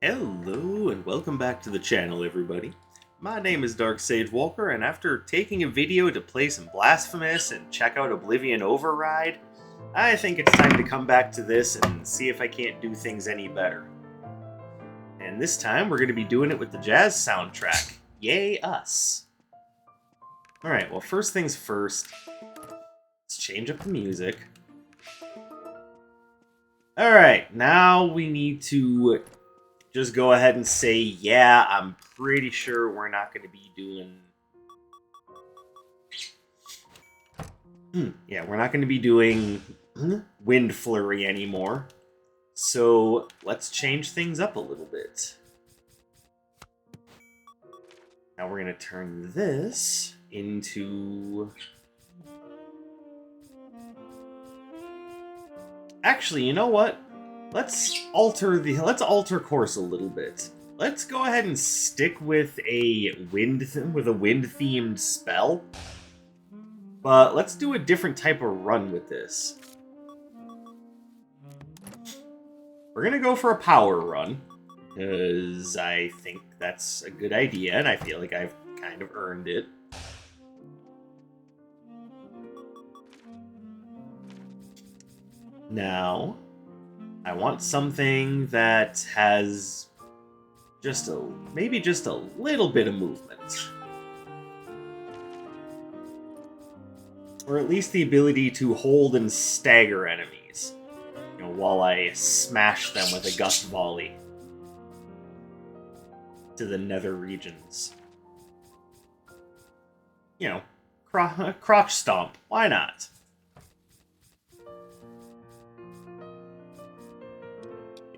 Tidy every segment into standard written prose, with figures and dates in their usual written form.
Hello and welcome back to the channel, everybody. My name is Dark Sage Walker, and after taking a video to play some Blasphemous and check out Oblivion Override, I think it's time to come back to this and see if I can't do things any better. And this time we're going to be doing it with the jazz soundtrack. Yay us! Alright, well first things first, let's change up the music. Alright, now we need to just go ahead and say, yeah, I'm pretty sure we're not going to be doing... we're not going to be doing Wind Flurry anymore. So let's change things up a little bit. Now we're going to turn this into... Actually, you know what? Let's alter course a little bit. Let's go ahead and stick with a wind-themed spell. But let's do a different type of run with this. We're gonna go for a power run, because I think that's a good idea, and I feel like I've kind of earned it. Now, I want something that has maybe just a little bit of movement. Or at least the ability to hold and stagger enemies, while I smash them with a Gust Volley to the nether regions. Crotch stomp, why not?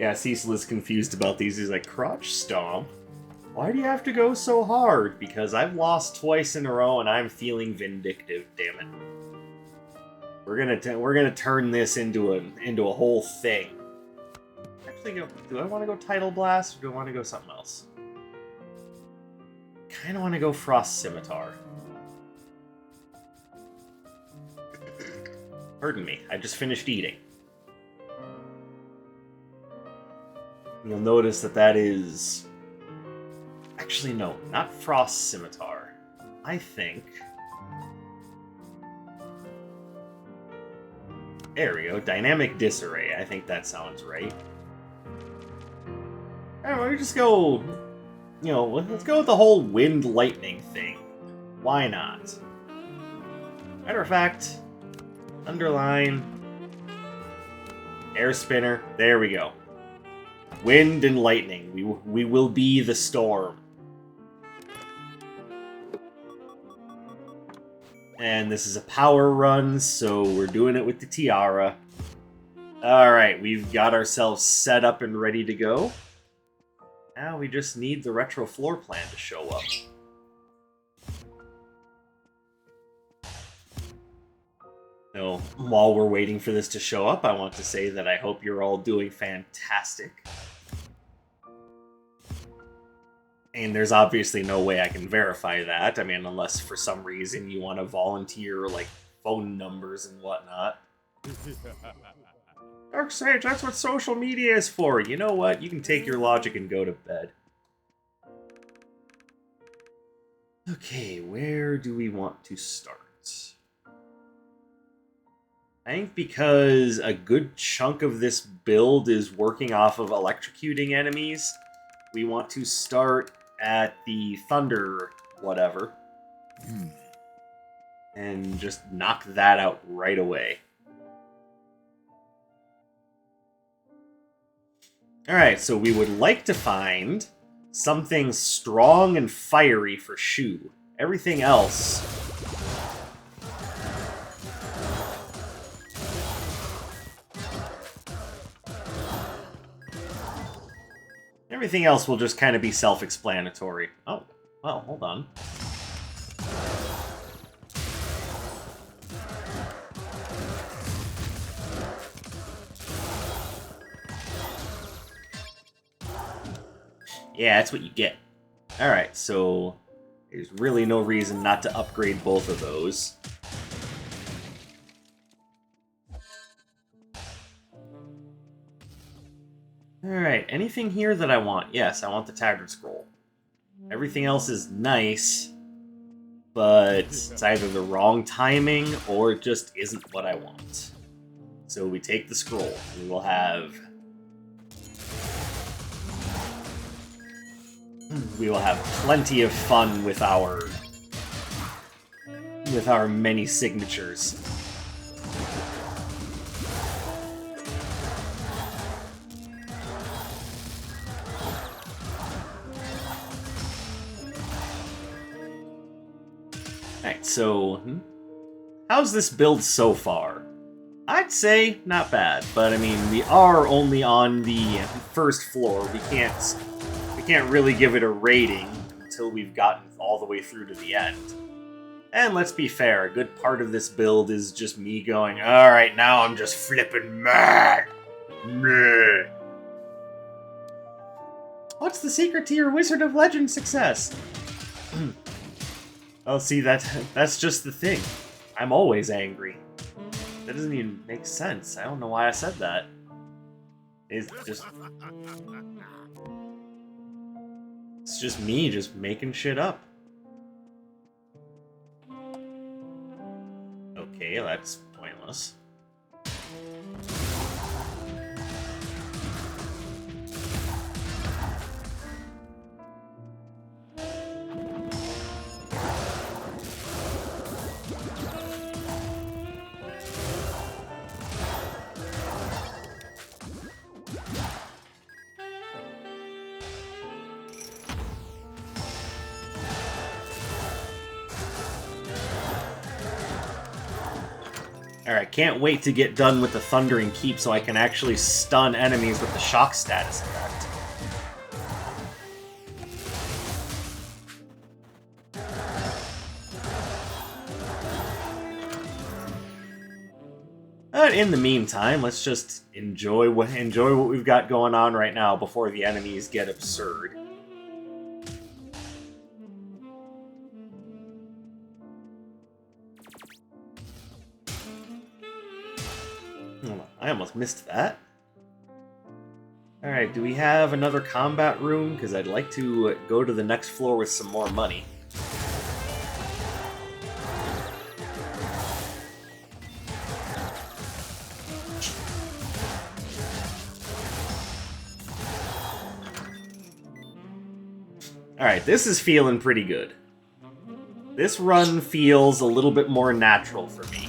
Yeah, Cecil is confused about these. He's like, crotch stomp? Why do you have to go so hard? Because I've lost twice in a row and I'm feeling vindictive, damn it. We're gonna turn this into a whole thing. Actually, do I want to go Tidal Blast or do I want to go something else? Kind of want to go Frost Scimitar. Pardon me, I just finished eating. You'll notice that is... Actually, no, not Frost Scimitar. I think... There we go, Dynamic Disarray. I think that sounds right. Alright, we just go... let's go with the whole Wind Lightning thing. Why not? Matter of fact, underline... Air Spinner. There we go. Wind and lightning. We will be the storm. And this is a power run, so we're doing it with the tiara. Alright, we've got ourselves set up and ready to go. Now we just need the retro floor plan to show up. So, while we're waiting for this to show up, I want to say that I hope you're all doing fantastic. And there's obviously no way I can verify that. I mean, unless for some reason you want to volunteer, phone numbers and whatnot. Dark Sage, that's what social media is for. You know what? You can take your logic and go to bed. Okay, where do we want to start? I think because a good chunk of this build is working off of electrocuting enemies, we want to start at the thunder whatever. And just knock that out right away. Alright, so we would like to find something strong and fiery for Shu. Everything else... Everything else will just kind of be self-explanatory. Oh, well, hold on. Yeah, that's what you get. Alright, so there's really no reason not to upgrade both of those. Alright, anything here that I want? Yes, I want the Tattered Scroll. Everything else is nice, but it's either the wrong timing or it just isn't what I want. So we take the scroll. We will have... plenty of fun with our many signatures. Alright, so how's this build so far? I'd say not bad, but I mean, we are only on the first floor. We can't really give it a rating until we've gotten all the way through to the end. And let's be fair, a good part of this build is just me going, alright, now I'm just flippin' mad! Meh. What's the secret to your Wizard of Legend success? Oh, see, that's just the thing. I'm always angry. That doesn't even make sense. I don't know why I said that. It's just me just making shit up. Okay, that's pointless. Alright, can't wait to get done with the Thundering Keep so I can actually stun enemies with the shock status effect. But in the meantime, let's just enjoy what we've got going on right now before the enemies get absurd. I almost missed that. Alright, do we have another combat room? Because I'd like to go to the next floor with some more money. Alright, this is feeling pretty good. This run feels a little bit more natural for me.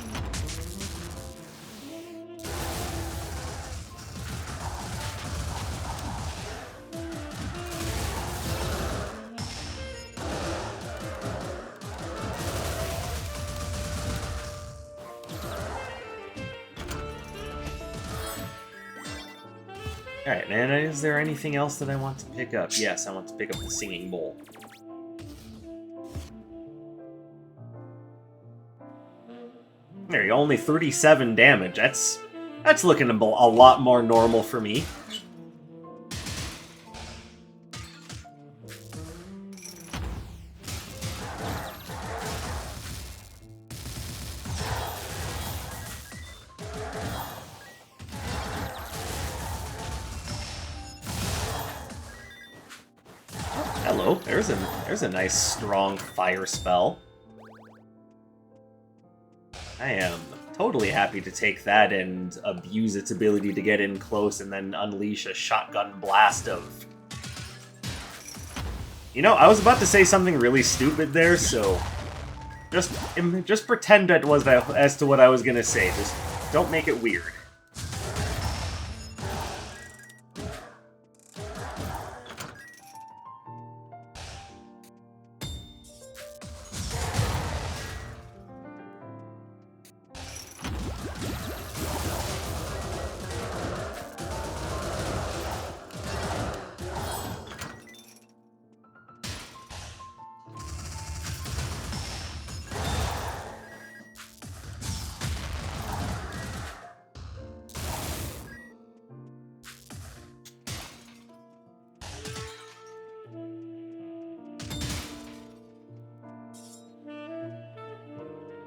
Alright, and is there anything else that I want to pick up? Yes, I want to pick up the Singing Bowl. There you go, only 37 damage. That's looking a lot more normal for me. Hello, there's a nice strong fire spell. I am totally happy to take that and abuse its ability to get in close and then unleash a shotgun blast of... You know, I was about to say something really stupid there, so just pretend that was as to what I was gonna say. Just don't make it weird.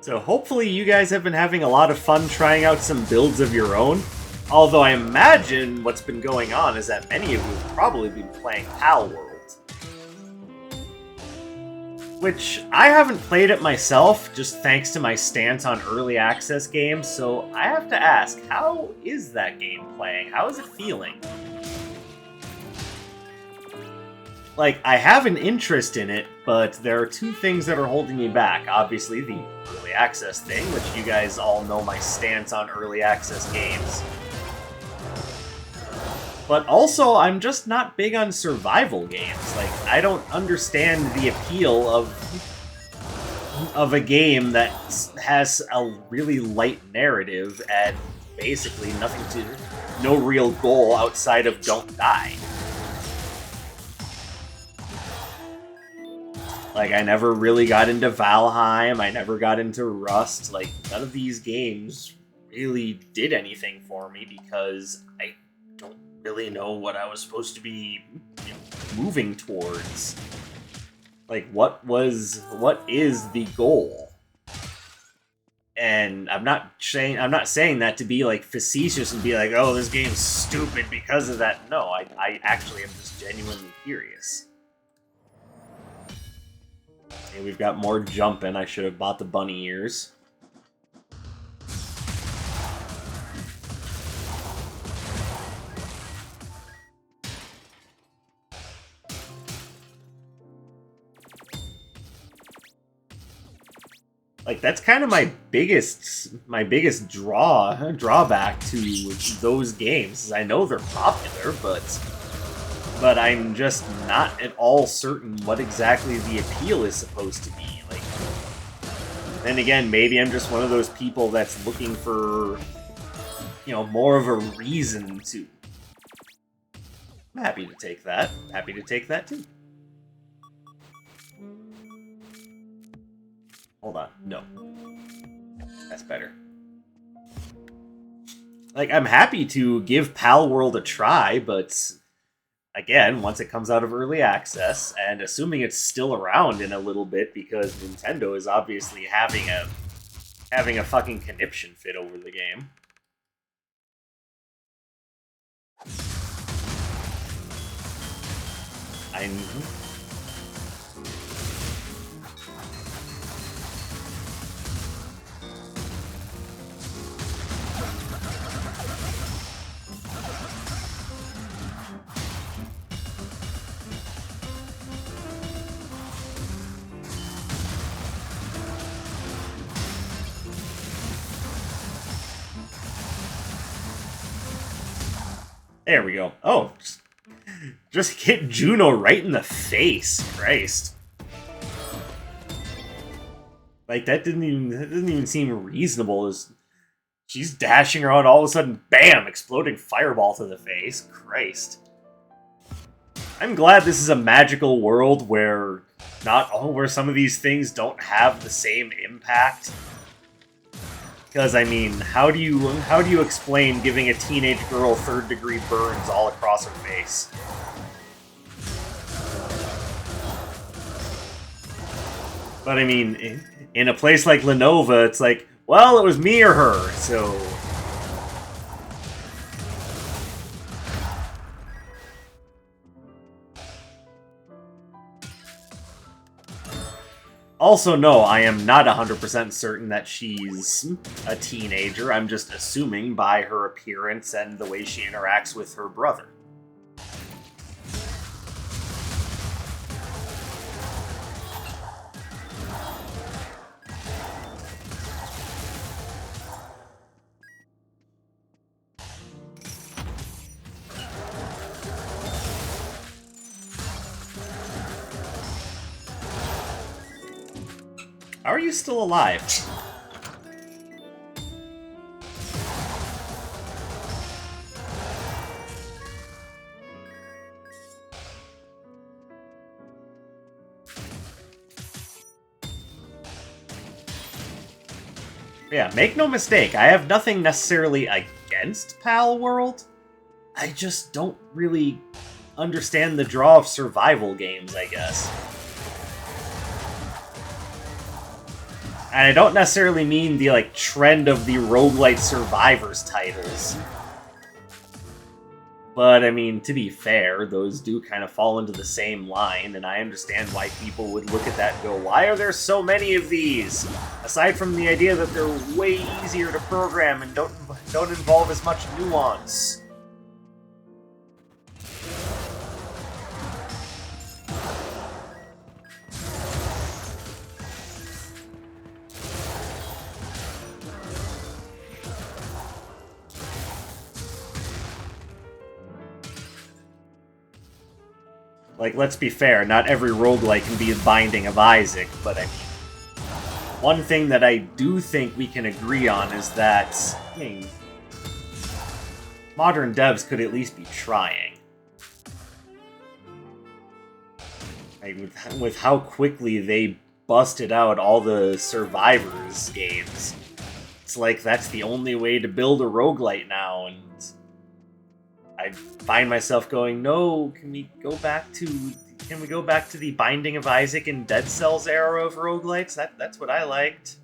So hopefully you guys have been having a lot of fun trying out some builds of your own. Although I imagine what's been going on is that many of you have probably been playing Pal World. Which, I haven't played it myself, just thanks to my stance on early access games, so I have to ask, how is that game playing? How is it feeling? Like, I have an interest in it, but there are two things that are holding me back. Obviously, the early access thing, which you guys all know my stance on early access games. But also, I'm just not big on survival games. Like, I don't understand the appeal of a game that has a really light narrative and basically no real goal outside of don't die. Like, I never really got into Valheim, I never got into Rust. Like, none of these games really did anything for me because I don't really know what I was supposed to be, moving towards. Like, what is the goal? And I'm not saying that to be like facetious and be like, oh, this game's stupid because of that. No, I actually am just genuinely curious. And we've got more jumping. I should have bought the bunny ears. Like, that's kind of my biggest drawback to those games. Is I know they're popular, but I'm just not at all certain what exactly the appeal is supposed to be. Like, then again, maybe I'm just one of those people that's looking for, more of a reason to. I'm happy to take that. Happy to take that too. Hold on. No. That's better. Like, I'm happy to give Pal World a try, but again, once it comes out of early access, and assuming it's still around in a little bit because Nintendo is obviously having a fucking conniption fit over the game. There we go. Oh, just hit Juno right in the face. Christ. Like, that doesn't even seem reasonable. As she's dashing around, all of a sudden, bam, exploding fireball to the face. Christ. I'm glad this is a magical world where where some of these things don't have the same impact. Because, I mean, how do you explain giving a teenage girl third-degree burns all across her face? But, I mean, in a place like Lenova, it's like, well, it was me or her, so. Also, no, I am not 100% certain that she's a teenager. I'm just assuming by her appearance and the way she interacts with her brother. How are you still alive? Yeah, make no mistake, I have nothing necessarily against Pal World. I just don't really understand the draw of survival games, I guess. And I don't necessarily mean the, trend of the roguelite survivors titles. But, I mean, to be fair, those do kind of fall into the same line, and I understand why people would look at that and go, why are there so many of these? Aside from the idea that they're way easier to program and don't involve as much nuance. Like, let's be fair, not every roguelike can be a Binding of Isaac, but I mean, one thing that I do think we can agree on is that, I mean, modern devs could at least be trying. Like, with how quickly they busted out all the Survivors games, it's like that's the only way to build a roguelite now, and I find myself going, no, can we go back to the Binding of Isaac and Dead Cells era of roguelites? That's what I liked.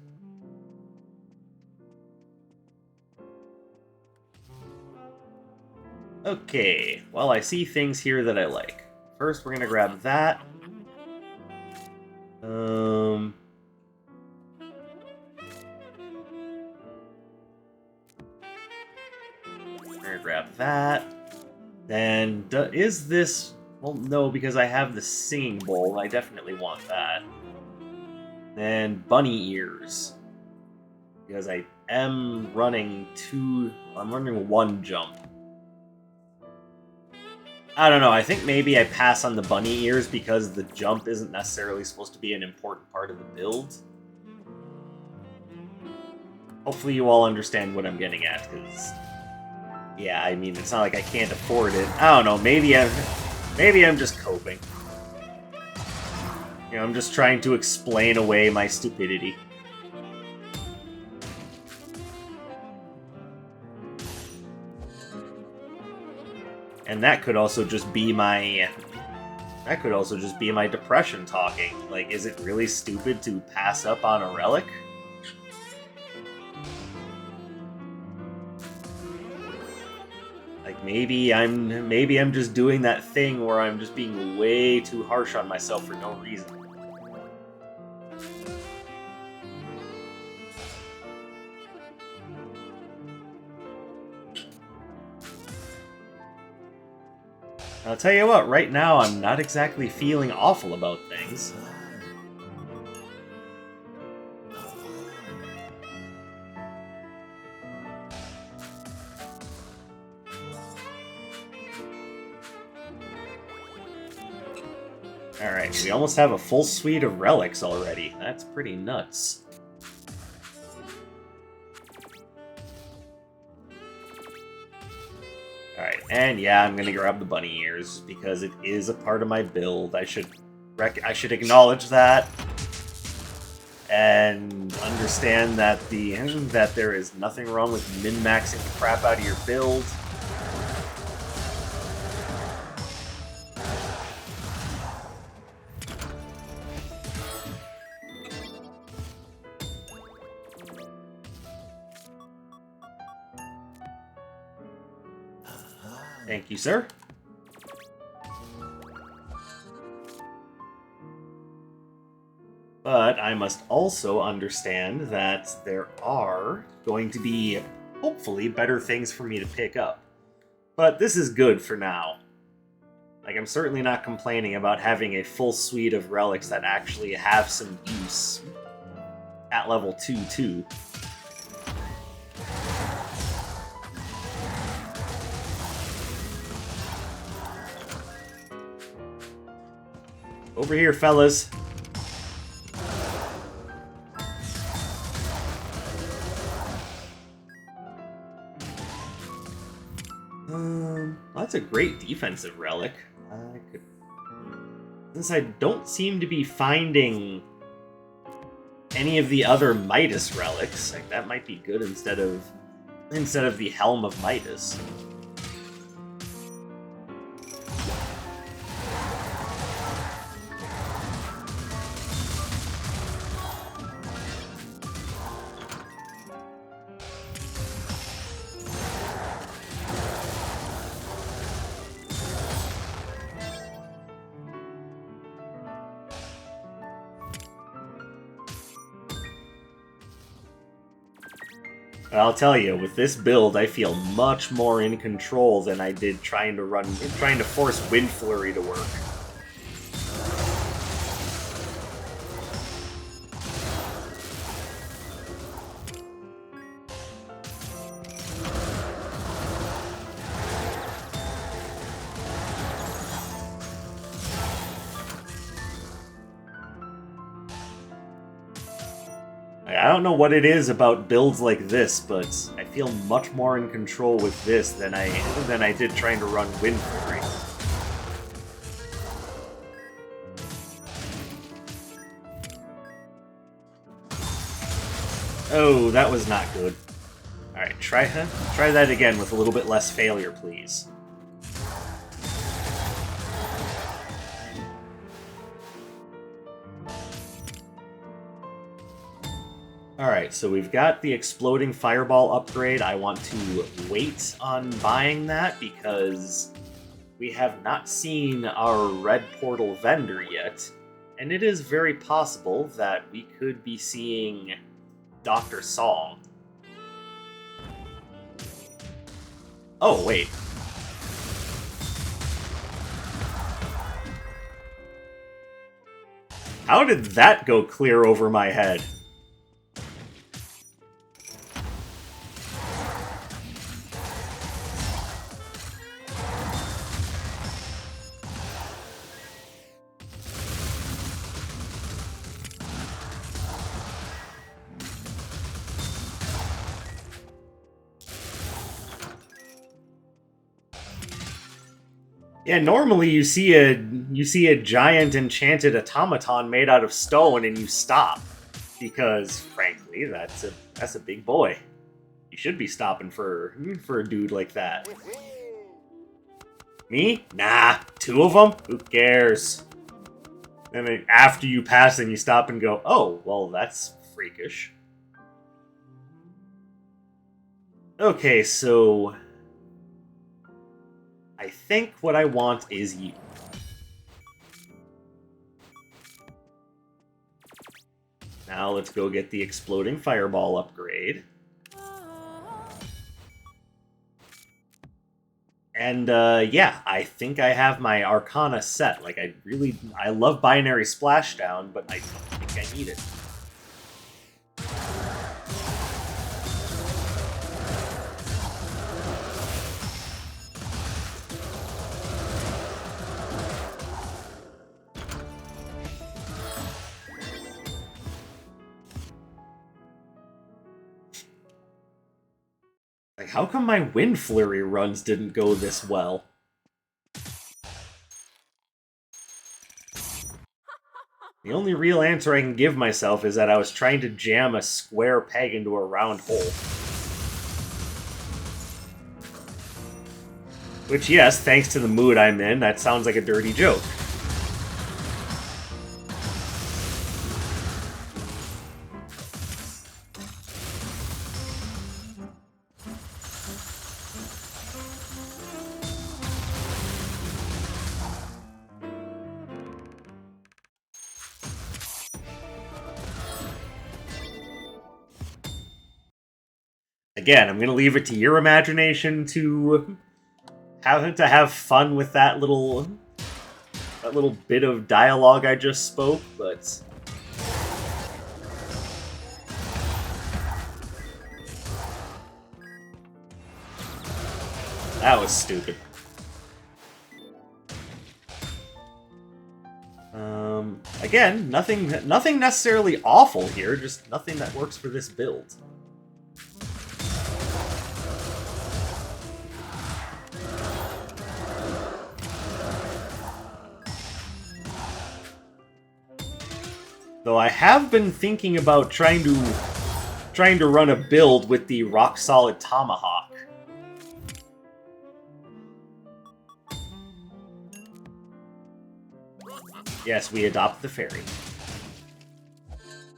Okay, well, I see things here that I like. First, we're gonna grab that. We're gonna grab that. Then, is this... Well, no, because I have the singing bowl. I definitely want that. Then, bunny ears. Because I am running I'm running one jump. I don't know, I think maybe I pass on the bunny ears because the jump isn't necessarily supposed to be an important part of the build. Hopefully you all understand what I'm getting at, because... yeah, I mean, it's not like I can't afford it. I don't know, maybe I'm just coping. You know, I'm just trying to explain away my stupidity. And that could also just be my... depression talking. Like, is it really stupid to pass up on a relic? Like, maybe I'm just doing that thing where I'm just being way too harsh on myself for no reason. I'll tell you what, right now I'm not exactly feeling awful about things. Alright, we almost have a full suite of relics already. That's pretty nuts. Alright, and yeah, I'm gonna grab the bunny ears, because it is a part of my build. I should acknowledge that, and understand that that there is nothing wrong with min-maxing the crap out of your build. Thank you, sir. But I must also understand that there are going to be, hopefully, better things for me to pick up. But this is good for now. Like, I'm certainly not complaining about having a full suite of relics that actually have some use at level 2, too. Over here, fellas. That's a great defensive relic. Since I don't seem to be finding any of the other Midas relics, like that might be good instead of the Helm of Midas. I'll tell you, with this build, I feel much more in control than I did trying to force Wind Flurry to work. I don't know what it is about builds like this, but I feel much more in control with this than I did trying to run Wind Flurry. Oh, that was not good. Alright, try that again with a little bit less failure, please. Alright, so we've got the Exploding Fireball upgrade. I want to wait on buying that because we have not seen our Red Portal vendor yet, and it is very possible that we could be seeing Dr. Song. Oh, wait. How did that go clear over my head? Yeah, normally you see a giant enchanted automaton made out of stone and you stop. Because, frankly, that's a big boy. You should be stopping for a dude like that. Me? Nah, 2 of them? Who cares? And then after you pass them, you stop and go, oh, well, that's freakish. Okay, so I think what I want is you. Now let's go get the Exploding Fireball upgrade. And yeah, I think I have my Arcana set. Like, I love Binary Splashdown, but I don't think I need it. Like, how come my Wind Flurry runs didn't go this well? The only real answer I can give myself is that I was trying to jam a square peg into a round hole. Which, yes, thanks to the mood I'm in, that sounds like a dirty joke. Again, I'm going to leave it to your imagination to have fun with that little bit of dialogue I just spoke, but that was stupid. Again, nothing necessarily awful here, just nothing that works for this build. Though I have been thinking about trying to run a build with the Rock Solid Tomahawk. Yes, we adopt the fairy.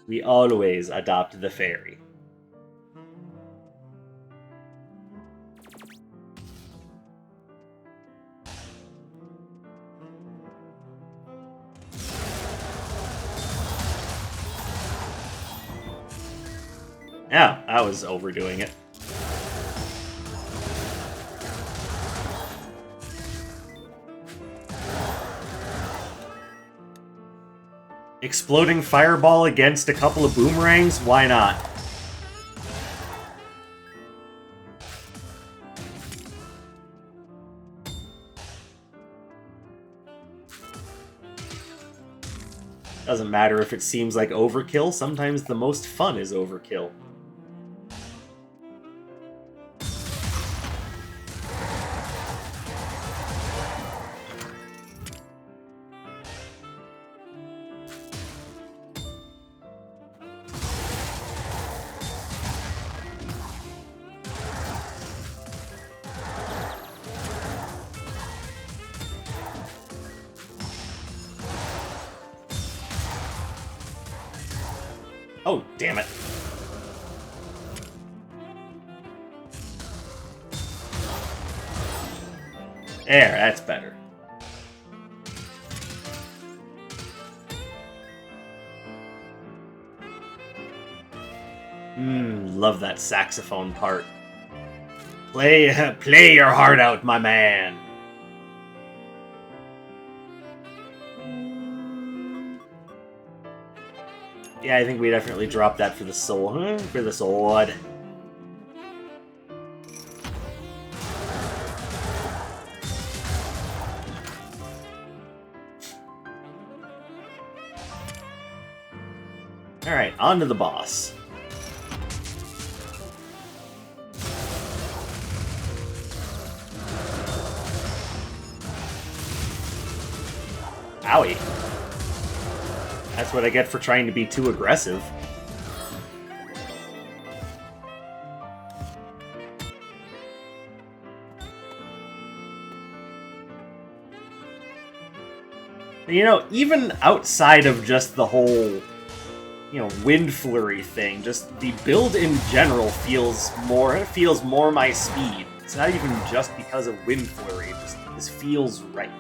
We always adopt the fairy. Yeah, I was overdoing it. Exploding fireball against a couple of boomerangs? Why not? Doesn't matter if it seems like overkill, sometimes the most fun is overkill. Oh, damn it. There, that's better. Love that saxophone part. Play your heart out, my man. Yeah, I think we definitely dropped that for the soul, for the sword. Alright, on to the boss. Owie. That's what I get for trying to be too aggressive. You know, even outside of just the whole, Wind Flurry thing, just the build in general feels more my speed. It's not even just because of Wind Flurry, this feels right.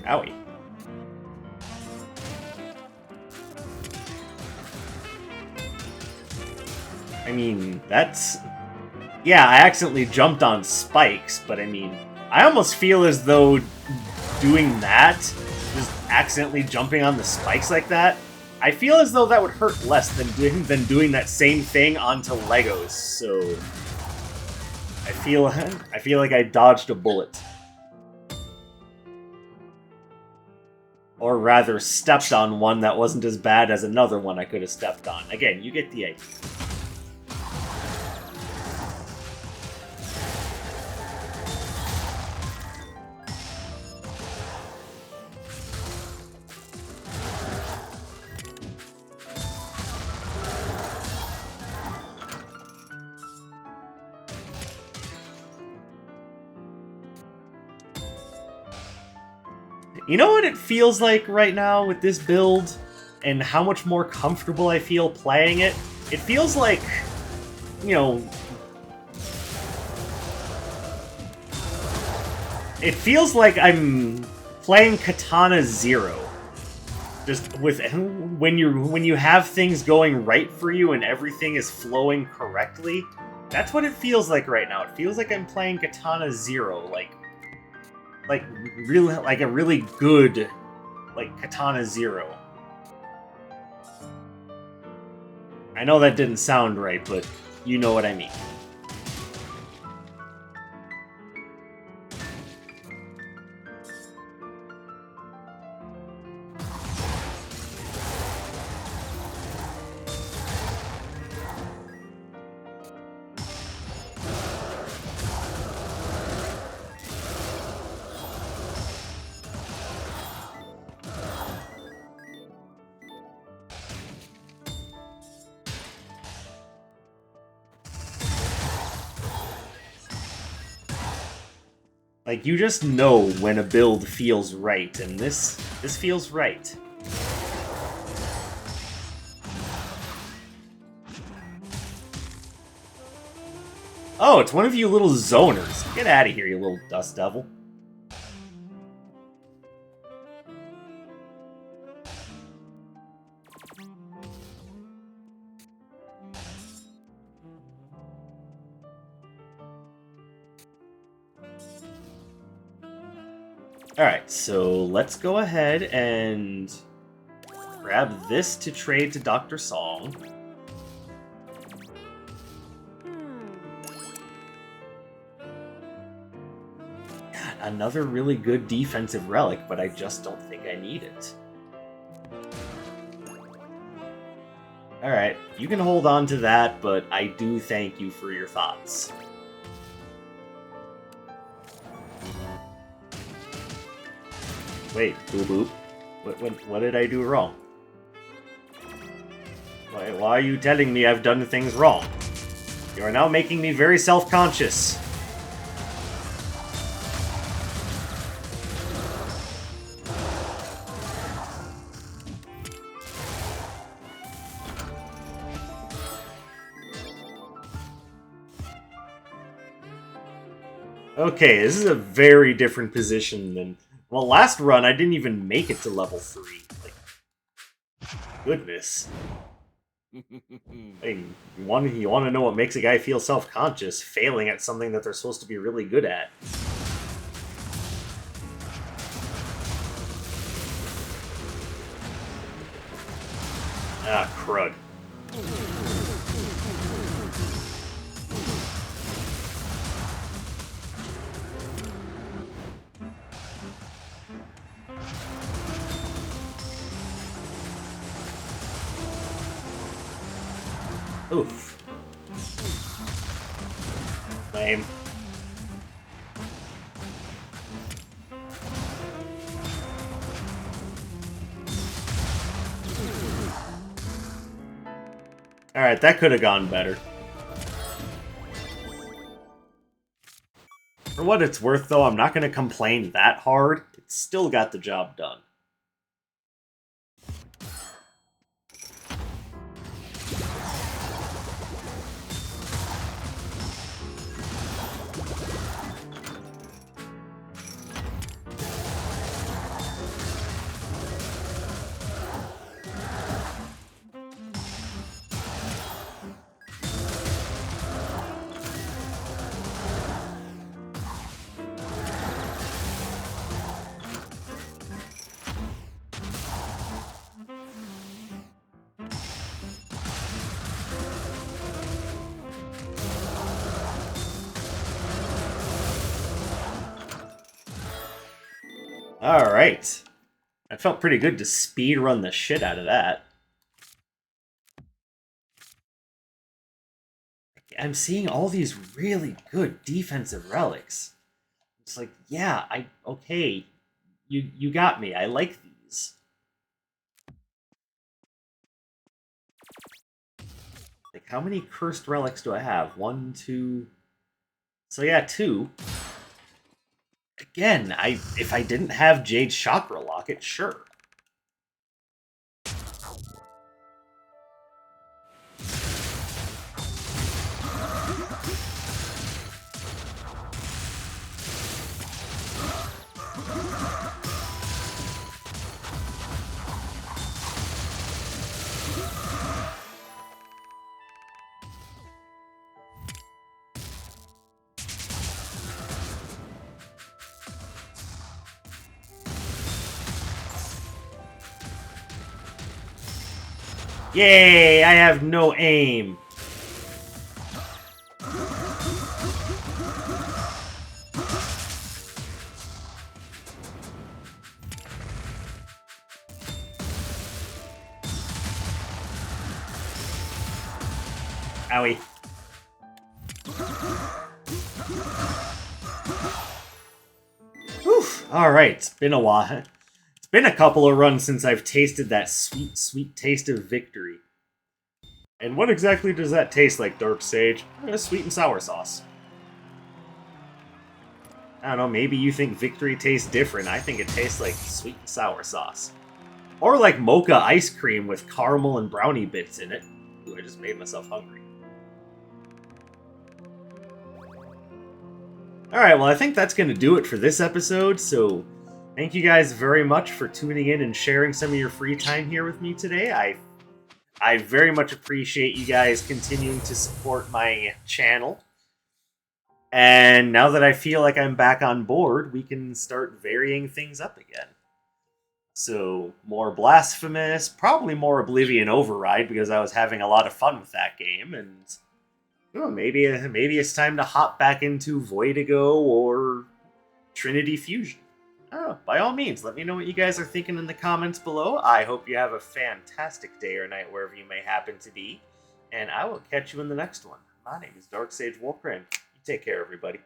Owie. I mean, that's... Yeah, I accidentally jumped on spikes, but I mean, I almost feel as though doing that, just accidentally jumping on the spikes like that, I feel as though that would hurt less than doing that same thing onto Legos, so... I feel like I dodged a bullet. Or rather, stepped on one that wasn't as bad as another one I could have stepped on. Again, you get the idea. You know what it feels like right now with this build, and how much more comfortable I feel playing it? It feels like, it feels like I'm playing Katana Zero. Just with when you have things going right for you and everything is flowing correctly, that's what it feels like right now. It feels like I'm playing Katana Zero, like a really good, Katana Zero. I know that didn't sound right, but you know what I mean. Like, you just know when a build feels right, and this feels right. Oh, it's one of you little zoners. Get out of here, you little dust devil. Alright, so let's go ahead and grab this to trade to Dr. Song. God, another really good defensive relic, but I just don't think I need it. Alright, you can hold on to that, but I do thank you for your thoughts. Wait, boop boop. What did I do wrong? Why are you telling me I've done things wrong? You are now making me very self-conscious. Okay, this is a very different position than... Well, last run, I didn't even make it to level 3. Like, goodness. Hey, you want to know what makes a guy feel self-conscious? Failing at something that they're supposed to be really good at. Ah, crud. Oof. Lame. Alright, that could have gone better. For what it's worth, though, I'm not going to complain that hard. It still got the job done. Alright. That felt pretty good to speedrun the shit out of that. I'm seeing all these really good defensive relics. It's like, yeah, okay. You got me. I like these. Like, how many cursed relics do I have? 1, 2... So yeah, 2. Again, if I didn't have Jade's Chakra Locket, sure. Yay! I have no aim! Owie. Whew! Alright, it's been a while. It's been a couple of runs since I've tasted that sweet, sweet taste of victory. And what exactly does that taste like, Dark Sage? Sweet and sour sauce. I don't know, maybe you think victory tastes different. I think it tastes like sweet and sour sauce. Or like mocha ice cream with caramel and brownie bits in it. Ooh, I just made myself hungry. Alright, well I think that's going to do it for this episode, so thank you guys very much for tuning in and sharing some of your free time here with me today. I very much appreciate you guys continuing to support my channel. And now that I feel like I'm back on board, we can start varying things up again. So, more Blasphemous, probably more Oblivion Override, because I was having a lot of fun with that game, and maybe it's time to hop back into Voidigo or Trinity Fusion. Oh, by all means, let me know what you guys are thinking in the comments below. I hope you have a fantastic day or night wherever you may happen to be, and I will catch you in the next one. My name is Dark Sage Walker, and you take care, everybody.